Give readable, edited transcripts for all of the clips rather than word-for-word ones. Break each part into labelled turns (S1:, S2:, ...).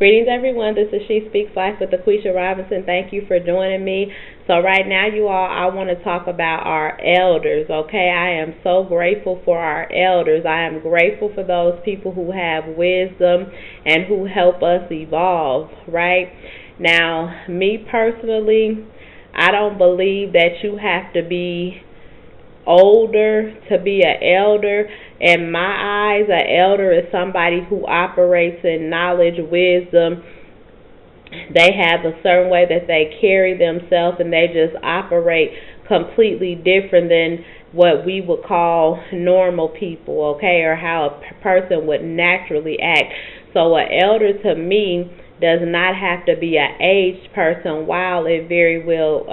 S1: Greetings, everyone. This is She Speaks Life with Laquisha Robinson. Thank you for joining me. So right now, you all, I want to talk about our elders, okay? I am so grateful for our elders. I am grateful for those people who have wisdom and who help us evolve, right? Now, me personally, I don't believe that you have to be older to be an elder. In my eyes, an elder is somebody who operates in knowledge, wisdom. They have a certain way that they carry themselves, and they just operate completely different than what we would call normal people, okay, or how a person would naturally act. So an elder to me does not have to be an aged person, while it very well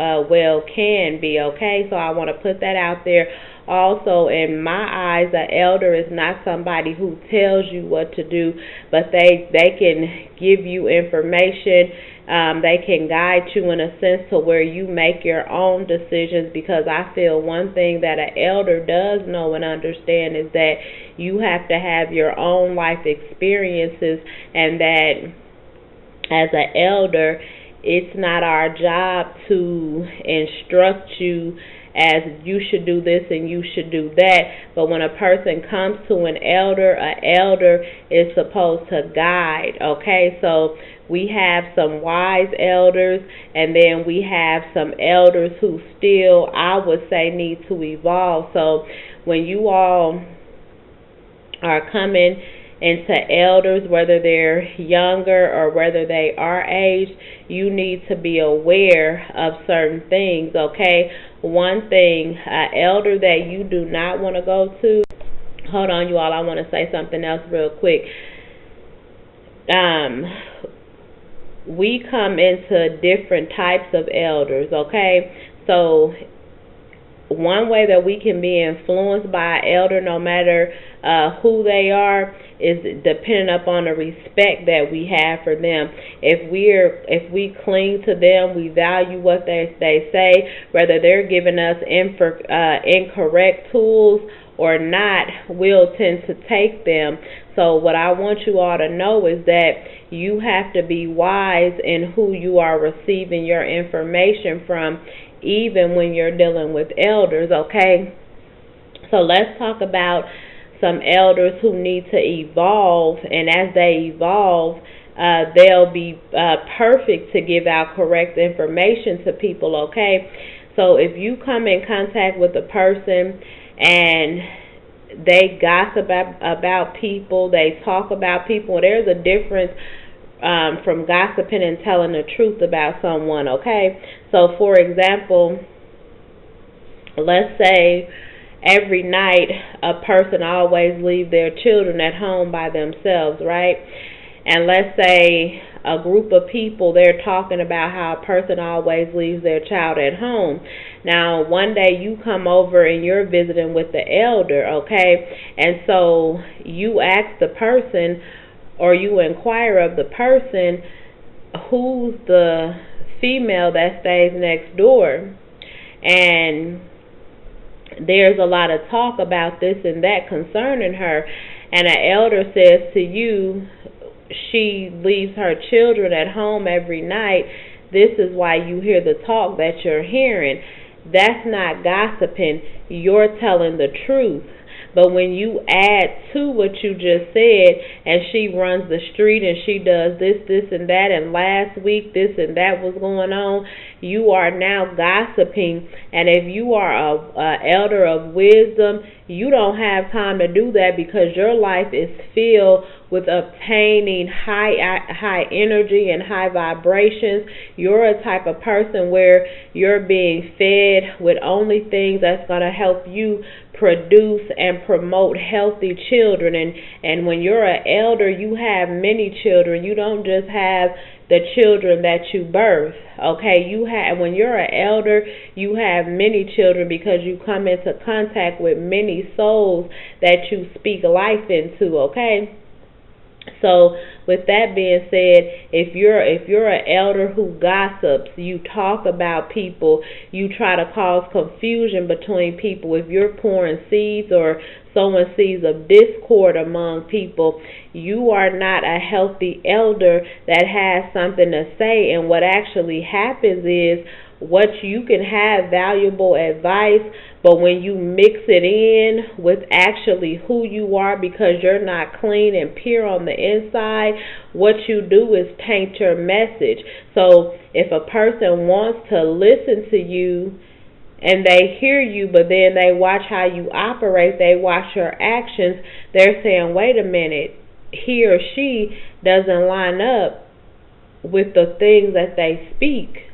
S1: can be, okay? So I want to put that out there. Also, in my eyes, an elder is not somebody who tells you what to do, but they can give you information. They can guide you in a sense to where you make your own decisions, because I feel one thing that an elder does know and understand is that you have to have your own life experiences, and that as an elder, it's not our job to instruct you as you should do this and you should do that. But when a person comes to an elder is supposed to guide, okay? So we have some wise elders, and then we have some elders who still, I would say, need to evolve. So when you all are coming into elders, whether they're younger or whether they are aged, you need to be aware of certain things, okay? One thing, an elder that you do not want to go to, hold on, you all, I want to say something else real quick. We come into different types of elders, okay? So one way that we can be influenced by an elder, no matter who they are, is dependent upon the respect that we have for them. If we cling to them, we value what they say, whether they're giving us incorrect tools or not, we'll tend to take them. So what I want you all to know is that you have to be wise in who you are receiving your information from, even when you're dealing with elders, okay? So let's talk about some elders who need to evolve, and as they evolve, they'll be perfect to give out correct information to people, okay? So if you come in contact with a person and they gossip about people, they talk about people, there's a difference from gossiping and telling the truth about someone, okay? So for example, let's say every night a person always leaves their children at home by themselves, right? And let's say a group of people, they're talking about how a person always leaves their child at home. Now, one day you come over and you're visiting with the elder, okay? And so you ask the person, or you inquire of the person, who's the female that stays next door? And there's a lot of talk about this and that concerning her, and an elder says to you, she leaves her children at home every night. This is why you hear the talk that you're hearing. That's not gossiping. You're telling the truth. But when you add to what you just said, and she runs the street and she does this, and that, and last week this and that was going on, you are now gossiping. And if you are a elder of wisdom, you don't have time to do that, because your life is filled with obtaining high energy and high vibrations. You're a type of person where you're being fed with only things that's going to help you produce and promote healthy children. And when you're an elder, you have many children. You don't just have the children that you birth, okay? When you're an elder, you have many children, because you come into contact with many souls that you speak life into, okay? So with that being said, if you're an elder who gossips, you talk about people, you try to cause confusion between people, if you're pouring seeds or sowing seeds of discord among people, you are not a healthy elder that has something to say. And what actually happens is, what you can have valuable advice, but when you mix it in with actually who you are, because you're not clean and pure on the inside, what you do is taint your message. So if a person wants to listen to you and they hear you, but then they watch how you operate, they watch your actions, they're saying, wait a minute, he or she doesn't line up with the things that they speak.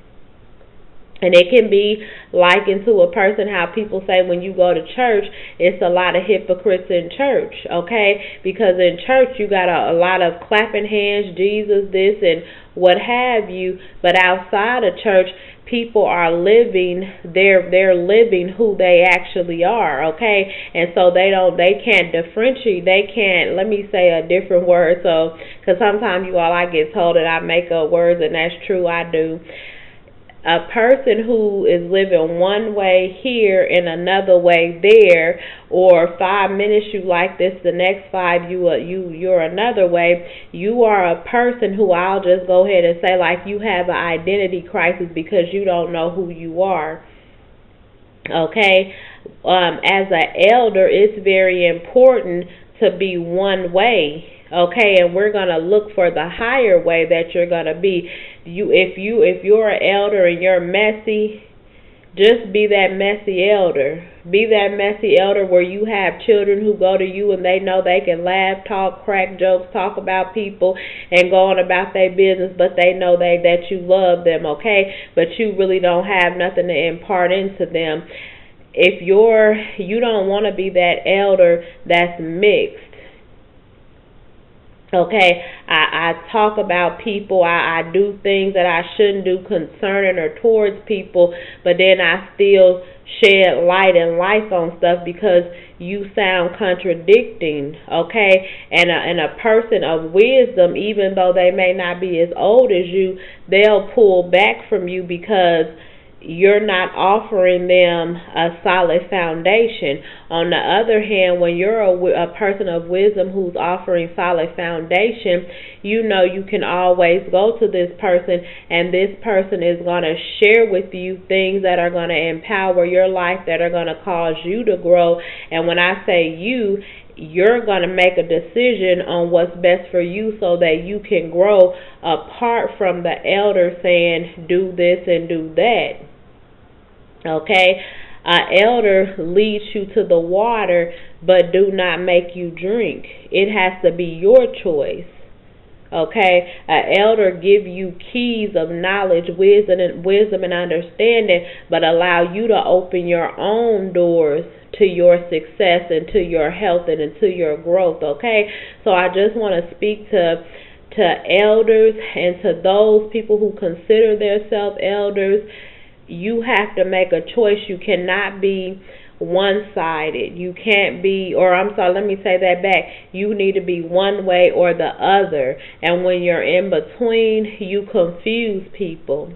S1: And it can be likened to a person, how people say when you go to church, it's a lot of hypocrites in church, okay? Because in church you got a lot of clapping hands, Jesus this and what have you, but outside of church, people are living, they're living who they actually are, okay? And so they can't differentiate, they can't, let me say a different word, so, because sometimes you all, I get told that I make up words, and that's true, I do. A person who is living one way here and another way there, or 5 minutes you like this, the next 5 you're another way. You are a person who, I'll just go ahead and say, like, you have an identity crisis because you don't know who you are. Okay, as an elder, it's very important to be one way. Okay, and we're gonna look for the higher way that you're gonna be. If you're an elder and you're messy, just be that messy elder. Be that messy elder where you have children who go to you and they know they can laugh, talk, crack jokes, talk about people, and go on about their business, but they know that you love them, okay? But you really don't have nothing to impart into them. If you don't want to be that elder that's mixed. Okay, I talk about people, I do things that I shouldn't do concerning or towards people, but then I still shed light and life on stuff because you sound contradicting, okay? And a person of wisdom, even though they may not be as old as you, they'll pull back from you because you're not offering them a solid foundation. On the other hand, when you're a person of wisdom who's offering solid foundation, you know you can always go to this person, and this person is going to share with you things that are going to empower your life, that are going to cause you to grow. And when I say you're going to make a decision on what's best for you so that you can grow, apart from the elder saying do this and do that. Okay, an elder leads you to the water, but do not make you drink. It has to be your choice. Okay, an elder give you keys of knowledge, wisdom and understanding, but allow you to open your own doors to your success and to your health and into your growth. Okay, so I just want to speak to elders and to those people who consider themselves elders. You have to make a choice. You cannot be one-sided. You can't be, or I'm sorry, let me say that back. You need to be one way or the other. And when you're in between, you confuse people.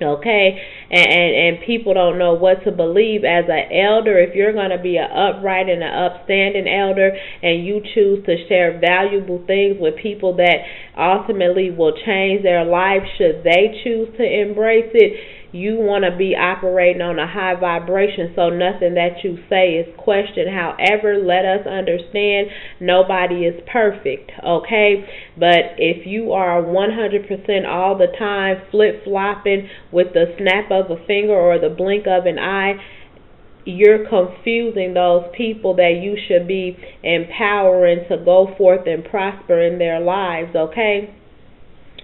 S1: Okay, and people don't know what to believe. As an elder, if you're going to be an upright and an upstanding elder, and you choose to share valuable things with people that ultimately will change their life should they choose to embrace it, you want to be operating on a high vibration, so nothing that you say is questioned. However, let us understand nobody is perfect, okay? But if you are 100% all the time flip-flopping with the snap of a finger or the blink of an eye, you're confusing those people that you should be empowering to go forth and prosper in their lives, okay?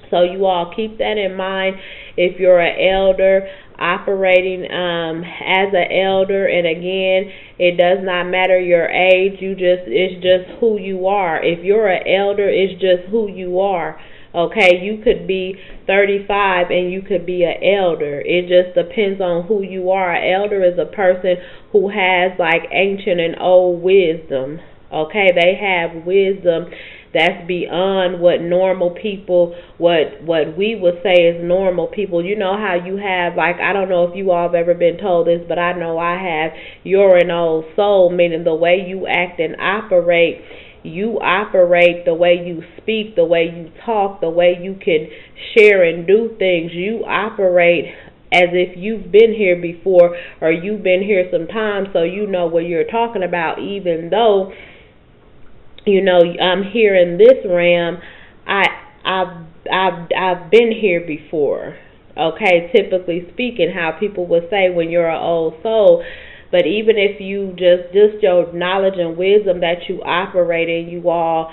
S1: So you all keep that in mind. If you're an elder operating as an elder, and again, it does not matter your age. It's just who you are. If you're an elder, it's just who you are. Okay, you could be 35 and you could be an elder. It just depends on who you are. An elder is a person who has like ancient and old wisdom. Okay, they have wisdom That's beyond what normal people, what we would say is normal people. You know how you have, like, I don't know if you all have ever been told this, but I know I have, you're an old soul, meaning the way you act and operate, you operate, the way you speak, the way you talk, the way you can share and do things. You operate as if you've been here before, or you've been here some time, so you know what you're talking about. Even though, you know, I'm here in this realm, I've been here before. Okay, typically speaking, how people would say when you're an old soul. But even if you just your knowledge and wisdom that you operate in, you all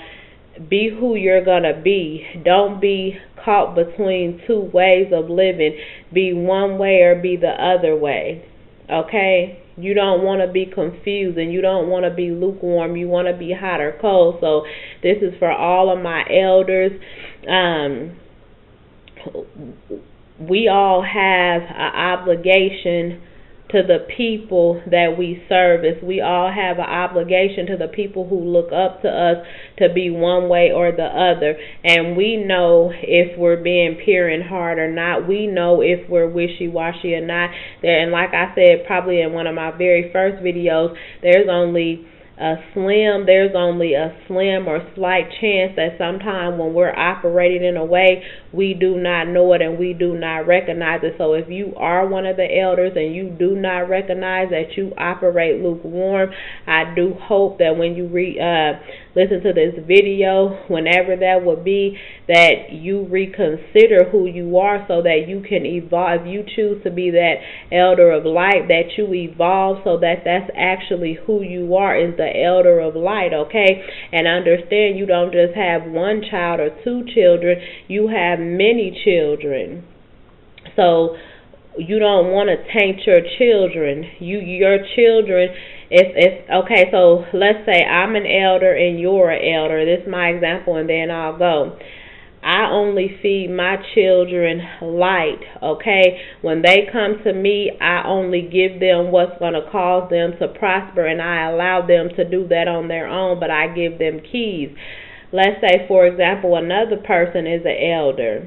S1: be who you're gonna be. Don't be caught between two ways of living. Be one way or be the other way. Okay? You don't want to be confused, and you don't want to be lukewarm. You want to be hot or cold. So this is for all of my elders. We all have an obligation to the people that we service. We all have an obligation to the people who look up to us to be one way or the other. And we know if we're being pure in heart or not. We know if we're wishy-washy or not. And like I said, probably in one of my very first videos, there's only a slim or slight chance that sometime when we're operating in a way, we do not know it and we do not recognize it. So if you are one of the elders and you do not recognize that you operate lukewarm, I do hope that when you listen to this video, whenever that would be, that you reconsider who you are so that you can evolve. If you choose to be that elder of light, that you evolve so that that's actually who you are, is the elder of light, okay? And understand, you don't just have one child or two children, you have many children. So you don't want to taint your children. Your children, if okay, so let's say I'm an elder and you're an elder. This is my example, and then I'll go. I only feed my children light, okay? When they come to me, I only give them what's going to cause them to prosper, and I allow them to do that on their own, but I give them keys. Let's say, for example, another person is an elder.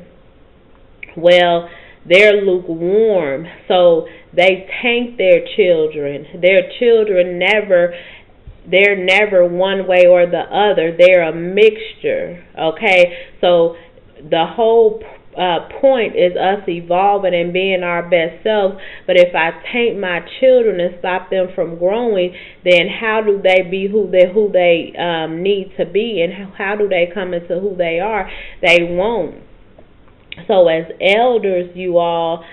S1: Well, they're lukewarm, so they taint their children. Their children they're never one way or the other. They're a mixture, okay? So the whole point is us evolving and being our best selves. But if I taint my children and stop them from growing, then how do they be who they need to be, and how do they come into who they are? They won't. So as elders, you all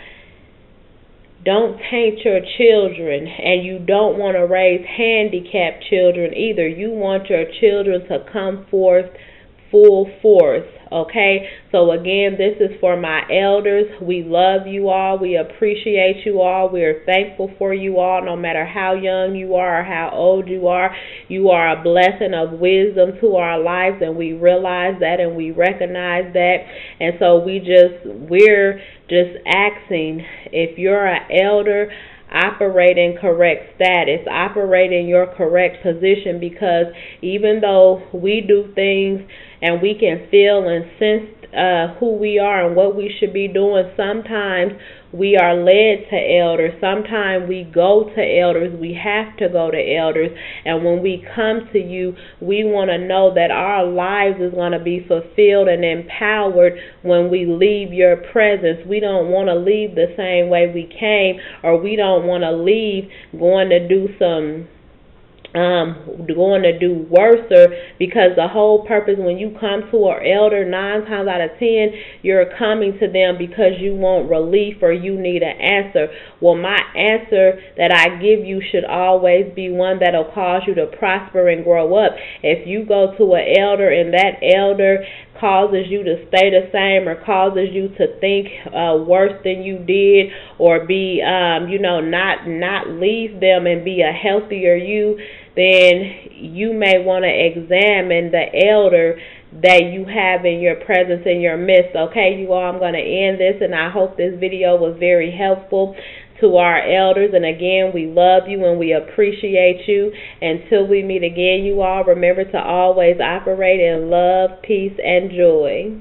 S1: don't taint your children, and you don't want to raise handicapped children either. You want your children to come forth full force, okay? So again, this is for my elders. We love you all. We appreciate you all. We are thankful for you all, no matter how young you are or how old you are. You are a blessing of wisdom to our lives, and we realize that and we recognize that. And so we're just asking, if you're an elder, operate in correct status, operate in your correct position, because even though we do things and we can feel and sense who we are and what we should be doing, sometimes we are led to elders. Sometimes we go to elders. We have to go to elders. And when we come to you, we want to know that our lives is going to be fulfilled and empowered when we leave your presence. We don't want to leave the same way we came, or we don't want to leave going to do worse, because the whole purpose when you come to an elder, 9 times out of 10, you're coming to them because you want relief or you need an answer. Well, my answer that I give you should always be one that'll cause you to prosper and grow up. If you go to an elder and that elder causes you to stay the same, or causes you to think worse than you did, or be not leave them and be a healthier you, then you may want to examine the elder that you have in your presence, in your midst. Okay, you all, I'm going to end this, and I hope this video was very helpful to our elders. And again, we love you and we appreciate you. Until we meet again, you all remember to always operate in love, peace, and joy.